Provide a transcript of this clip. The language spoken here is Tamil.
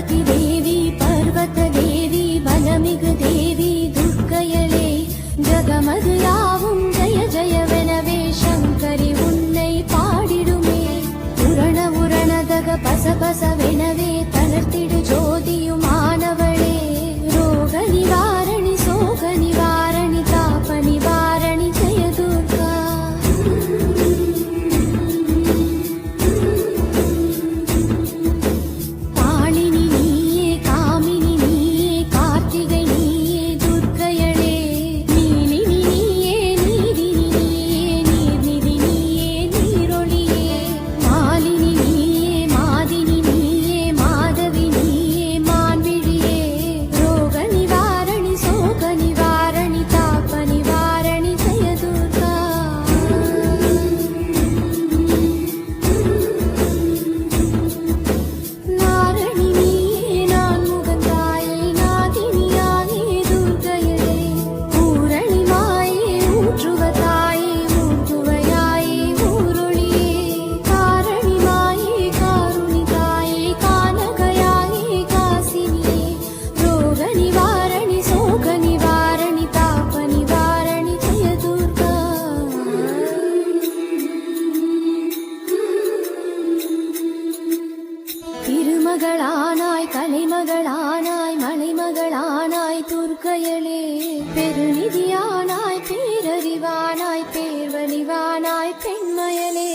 பார்வதி தேவி பர்வத தேவி பலமிகு தேவி துர்க்கையளே ஜகமது யாவும் ஜய ஜயவெனவே சங்கரி உன்னை பாடிடுமே உரண உரணதக பசபசவெனவே தளர்த்திடு ஜோதியுமானவளே ரோக நிவாரணி சோக நிவாரணி தாப நிவாரணி ஜய துர்கா திருமகளானாய் கலைமகளானாய் மலைமகளானாய் துர்க்கையளே பெருநிதியானாய் பேரறிவானாய் பேர்வழிவானாய் பெண்மயலே